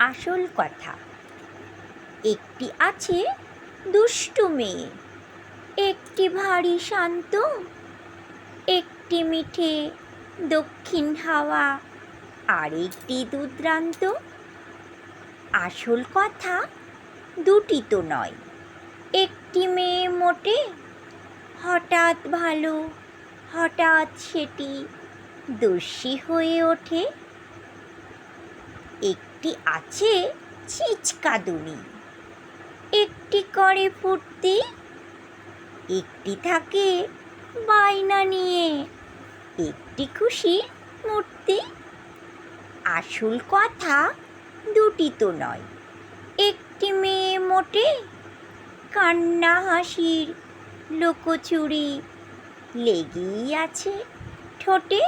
আসল কথা। একটি আছে দুষ্টু মেয়ে, একটি ভারী শান্ত, একটি মিঠে দক্ষিণ হাওয়া, আর একটি দুর্দান্ত। আসল কথা দুটি তো নয়, একটি মেয়ে মোটে হঠাৎ ভালো, হঠাৎ সেটি দস্যি হয়ে ওঠে। একটি আছে ছিচকাদুনি, একটি করে ফুর্তি, একটি থাকে বায়না নিয়ে, একটি খুশির মূর্তি। আসল কথা দুটি তো নয়, একটি মেয়ে মোটে কান্না হাসির লুকোচুরি লেগেই আছে ঠোঁটে।